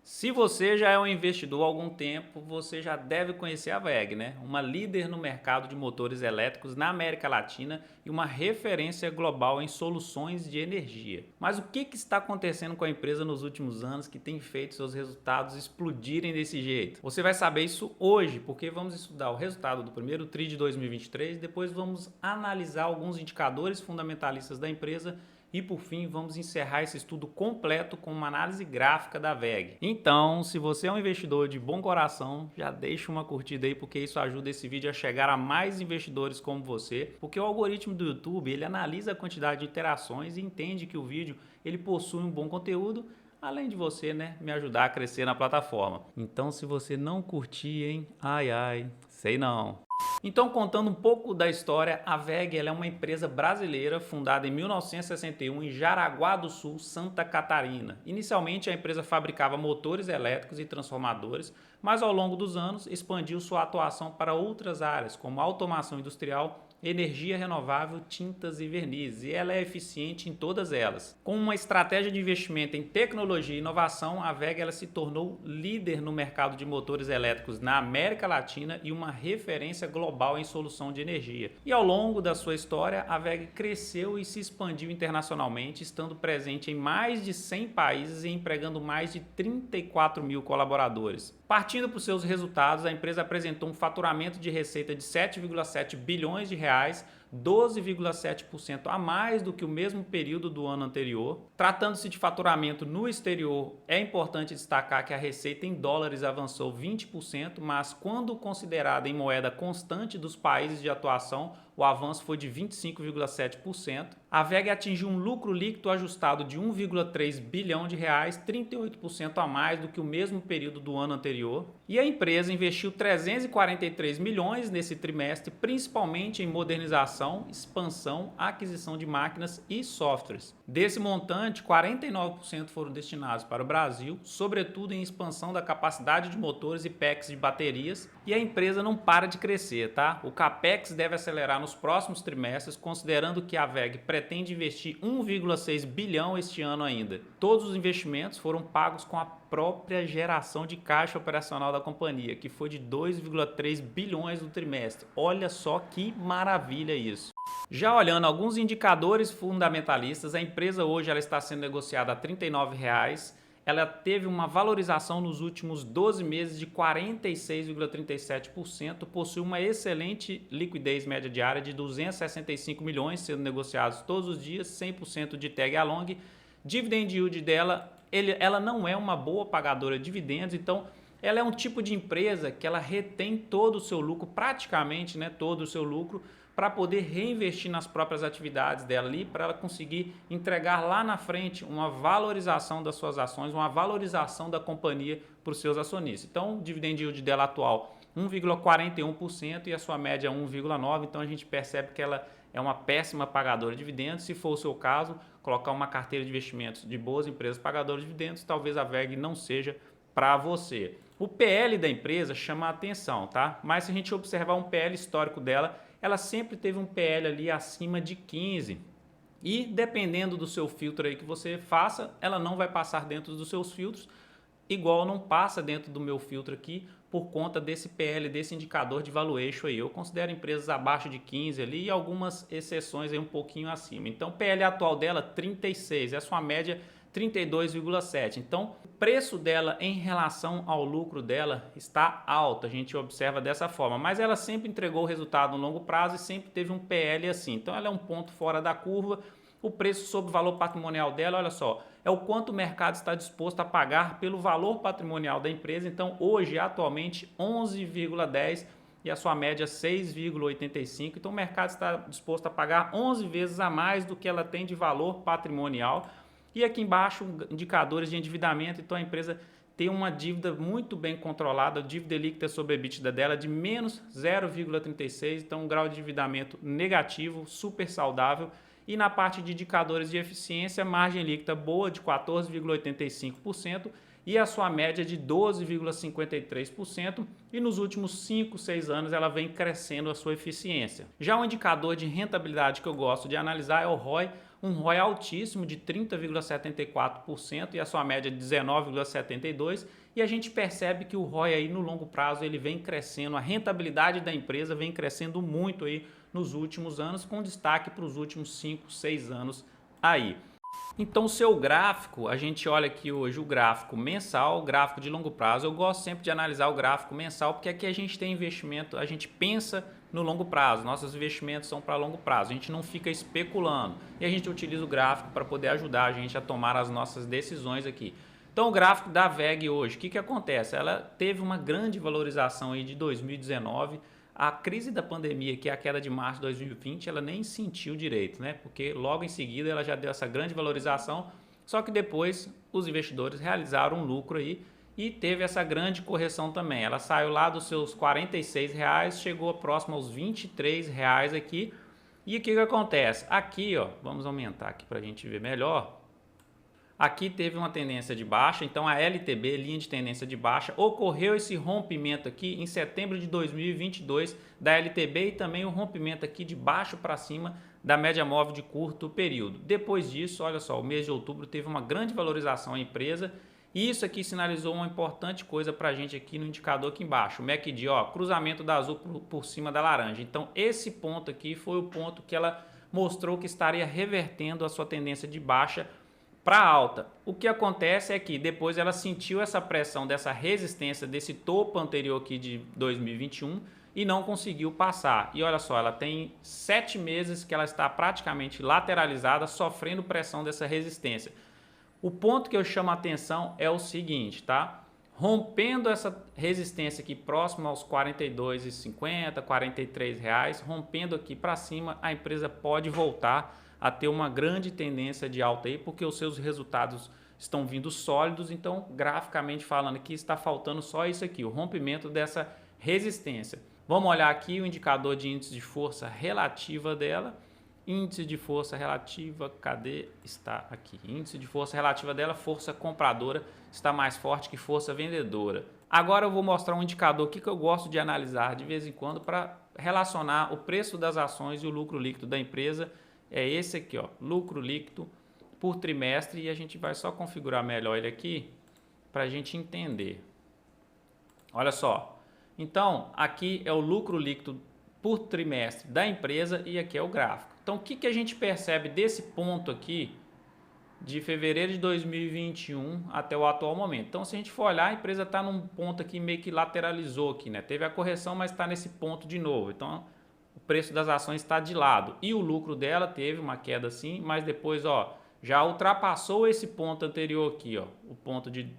Se você já é um investidor há algum tempo, você já deve conhecer a WEG, né? Uma líder no mercado de motores elétricos na América Latina e uma referência global em soluções de energia. Mas o que está acontecendo com a empresa nos últimos anos que tem feito seus resultados explodirem desse jeito? Você vai saber isso hoje, porque vamos estudar o resultado do primeiro TRI de 2023, depois vamos analisar alguns indicadores fundamentalistas da empresa e por fim, vamos encerrar esse estudo completo com uma análise gráfica da WEG. Então, se você é um investidor de bom coração, já deixa uma curtida aí, porque isso ajuda esse vídeo a chegar a mais investidores como você, porque o algoritmo do YouTube, ele analisa a quantidade de interações e entende que o vídeo ele possui um bom conteúdo, além de você, né, me ajudar a crescer na plataforma. Então, se você não curtir, hein, ai, sei não. Então, contando um pouco da história, a WEG ela é uma empresa brasileira fundada em 1961 em Jaraguá do Sul, Santa Catarina. Inicialmente, a empresa fabricava motores elétricos e transformadores, mas ao longo dos anos expandiu sua atuação para outras áreas, como automação industrial, energia renovável, tintas e vernizes, e ela é eficiente em todas elas. Com uma estratégia de investimento em tecnologia e inovação, a WEG ela se tornou líder no mercado de motores elétricos na América Latina e uma referência global em solução de energia. E ao longo da sua história, a WEG cresceu e se expandiu internacionalmente, estando presente em mais de 100 países e empregando mais de 34 mil colaboradores. Partindo para os seus resultados, a empresa apresentou um faturamento de receita de 7,7 bilhões de reais, 12,7% a mais do que o mesmo período do ano anterior. Tratando-se de faturamento no exterior, é importante destacar que a receita em dólares avançou 20%, mas quando considerada em moeda constante dos países de atuação, o avanço foi de 25,7%. A WEG atingiu um lucro líquido ajustado de 1,3 bilhão de reais, 38% a mais do que o mesmo período do ano anterior. E a empresa investiu 343 milhões nesse trimestre, principalmente em modernização, expansão, aquisição de máquinas e softwares. Desse montante, 49% foram destinados para o Brasil, sobretudo em expansão da capacidade de motores e packs de baterias. E a empresa não para de crescer, tá? O capex deve acelerar nos próximos trimestres, considerando que a WEG pretende investir 1,6 bilhão este ano ainda. Todos os investimentos foram pagos com a própria geração de caixa operacional da companhia, que foi de 2,3 bilhões no trimestre. Olha só que maravilha isso. Já olhando alguns indicadores fundamentalistas, a empresa hoje ela está sendo negociada a R$ 39. Ela teve uma valorização nos últimos 12 meses de 46,37%, possui uma excelente liquidez média diária de 265 milhões sendo negociados todos os dias, 100% de tag along. Dividend yield dela, ela não é uma boa pagadora de dividendos, então ela é um tipo de empresa que ela retém todo o seu lucro, praticamente, né, todo o seu lucro, para poder reinvestir nas próprias atividades dela ali, para ela conseguir entregar lá na frente uma valorização das suas ações, uma valorização da companhia para os seus acionistas. Então, o dividend yield dela atual 1,41% e a sua média 1,9%, então a gente percebe que ela é uma péssima pagadora de dividendos. Se for o seu caso, colocar uma carteira de investimentos de boas empresas pagadoras de dividendos, talvez a WEG não seja para você. O PL da empresa chama a atenção, tá? Mas se a gente observar um PL histórico dela, ela sempre teve um PL ali acima de 15. E dependendo do seu filtro aí que você faça, ela não vai passar dentro dos seus filtros, igual não passa dentro do meu filtro aqui por conta desse PL, desse indicador de valuation aí. Eu considero empresas abaixo de 15 ali e algumas exceções aí um pouquinho acima. Então, o PL atual dela 36, é a sua média 32,7. Então, o preço dela em relação ao lucro dela está alto, a gente observa dessa forma, mas ela sempre entregou o resultado no longo prazo e sempre teve um PL assim. Então, ela é um ponto fora da curva. O preço sobre o valor patrimonial dela, olha só, é o quanto o mercado está disposto a pagar pelo valor patrimonial da empresa. Então, hoje, atualmente, 11,10 e a sua média 6,85. Então, o mercado está disposto a pagar 11 vezes a mais do que ela tem de valor patrimonial. E aqui embaixo, indicadores de endividamento. Então, a empresa tem uma dívida muito bem controlada, a dívida líquida sobre a EBITDA dela de menos 0,36, então um grau de endividamento negativo, super saudável. E na parte de indicadores de eficiência, margem líquida boa de 14,85% e a sua média de 12,53%, e nos últimos 5, 6 anos ela vem crescendo a sua eficiência. Já o indicador de rentabilidade que eu gosto de analisar é o ROI, um ROI altíssimo de 30,74% e a sua média de 19,72%. E a gente percebe que o ROI aí no longo prazo ele vem crescendo, a rentabilidade da empresa vem crescendo muito aí nos últimos anos, com destaque para os últimos 5, 6 anos aí. Então o seu gráfico, a gente olha aqui hoje o gráfico mensal, o gráfico de longo prazo. Eu gosto sempre de analisar o gráfico mensal porque aqui a gente tem investimento, a gente pensa no longo prazo, nossos investimentos são para longo prazo, a gente não fica especulando e a gente utiliza o gráfico para poder ajudar a gente a tomar as nossas decisões aqui. Então o gráfico da WEG hoje, o que acontece? Ela teve uma grande valorização aí de 2019, a crise da pandemia, que é a queda de março de 2020, ela nem sentiu direito, né? Porque logo em seguida ela já deu essa grande valorização, só que depois os investidores realizaram um lucro aí e teve essa grande correção também. Ela saiu lá dos seus R$46, chegou próximo aos R$23 aqui. E o que acontece? Aqui, ó, vamos aumentar aqui para a gente ver melhor. Aqui teve uma tendência de baixa, então a LTB, linha de tendência de baixa, ocorreu esse rompimento aqui em setembro de 2022 da LTB e também o rompimento aqui de baixo para cima da média móvel de curto período. Depois disso, olha só, o mês de outubro teve uma grande valorização da empresa e isso aqui sinalizou uma importante coisa para a gente aqui no indicador aqui embaixo, o MACD, ó, cruzamento da azul por cima da laranja. Então esse ponto aqui foi o ponto que ela mostrou que estaria revertendo a sua tendência de baixa para alta. O que acontece é que depois ela sentiu essa pressão dessa resistência desse topo anterior aqui de 2021 e não conseguiu passar. E olha só, ela tem 7 meses que ela está praticamente lateralizada, sofrendo pressão dessa resistência. O ponto que eu chamo a atenção é o seguinte, tá? Rompendo essa resistência aqui próximo aos R$ 42,50, R$ 43, rompendo aqui para cima, a empresa pode voltar a ter uma grande tendência de alta aí, porque os seus resultados estão vindo sólidos, então graficamente falando aqui está faltando só isso aqui, o rompimento dessa resistência. Vamos olhar aqui o indicador de índice de força relativa dela, índice de força relativa, cadê? Está aqui, índice de força relativa dela, força compradora está mais forte que força vendedora. Agora eu vou mostrar um indicador aqui que eu gosto de analisar de vez em quando para relacionar o preço das ações e o lucro líquido da empresa. É esse aqui, ó, lucro líquido por trimestre, e a gente vai só configurar melhor ele aqui para a gente entender. Olha só, então aqui é o lucro líquido por trimestre da empresa e aqui é o gráfico. Então o que a gente percebe desse ponto aqui de fevereiro de 2021 até o atual momento? Então se a gente for olhar, a empresa está num ponto aqui meio que lateralizou aqui, né? Teve a correção, mas está nesse ponto de novo. Então o preço das ações está de lado e o lucro dela teve uma queda assim, mas depois, ó, já ultrapassou esse ponto anterior aqui, ó, o ponto de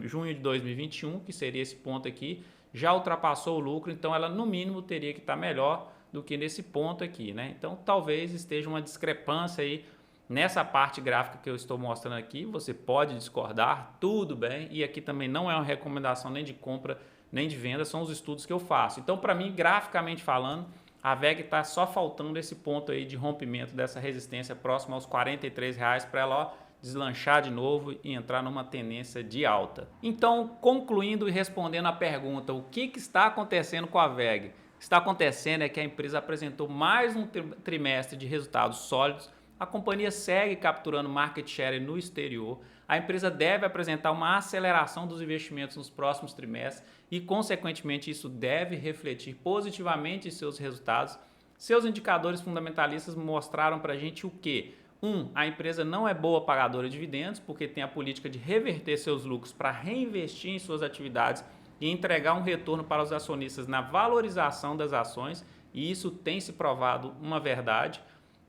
junho de 2021, que seria esse ponto aqui, já ultrapassou o lucro, então ela no mínimo teria que estar melhor do que nesse ponto aqui, né? Então talvez esteja uma discrepância aí nessa parte gráfica que eu estou mostrando aqui. Você pode discordar, tudo bem, e aqui também não é uma recomendação nem de compra nem de venda, são os estudos que eu faço. Então para mim, graficamente falando, a WEG está só faltando esse ponto aí de rompimento dessa resistência próxima aos R$ 43 para ela, ó, deslanchar de novo e entrar numa tendência de alta. Então, concluindo e respondendo a pergunta, o que está acontecendo com a WEG? O que está acontecendo é que a empresa apresentou mais um trimestre de resultados sólidos, a companhia segue capturando market share no exterior, a empresa deve apresentar uma aceleração dos investimentos nos próximos trimestres e, consequentemente, isso deve refletir positivamente em seus resultados. Seus indicadores fundamentalistas mostraram para a gente o quê? A empresa não é boa pagadora de dividendos, porque tem a política de reverter seus lucros para reinvestir em suas atividades e entregar um retorno para os acionistas na valorização das ações, e isso tem se provado uma verdade.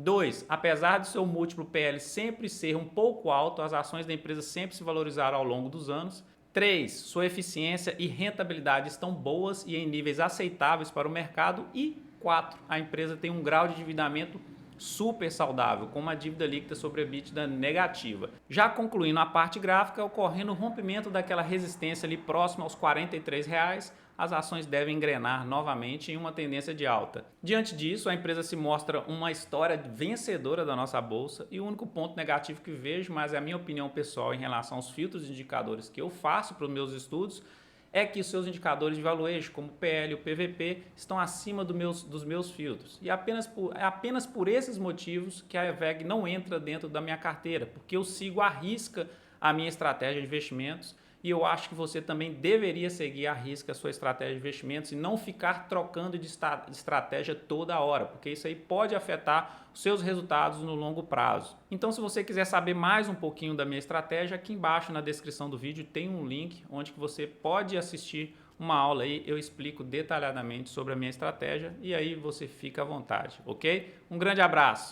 2, apesar do seu múltiplo PL sempre ser um pouco alto, as ações da empresa sempre se valorizaram ao longo dos anos. 3, sua eficiência e rentabilidade estão boas e em níveis aceitáveis para o mercado. E 4, a empresa tem um grau de endividamento super saudável, com uma dívida líquida sobre EBITDA negativa. Já concluindo a parte gráfica, ocorrendo o rompimento daquela resistência ali próximo aos R$ 43, as ações devem engrenar novamente em uma tendência de alta. Diante disso, a empresa se mostra uma história vencedora da nossa bolsa, e o único ponto negativo que vejo, mas é a minha opinião pessoal em relação aos filtros de indicadores que eu faço para os meus estudos, é que os seus indicadores de valuation, como o PL e o PVP, estão acima dos meus filtros. E é apenas por esses motivos que a VEG não entra dentro da minha carteira, porque eu sigo à risca a minha estratégia de investimentos e eu acho que você também deveria seguir à risca a sua estratégia de investimentos e não ficar trocando de estratégia toda hora, porque isso aí pode afetar os seus resultados no longo prazo. Então, se você quiser saber mais um pouquinho da minha estratégia, aqui embaixo na descrição do vídeo tem um link onde que você pode assistir uma aula aí, eu explico detalhadamente sobre a minha estratégia e aí você fica à vontade, ok? Um grande abraço!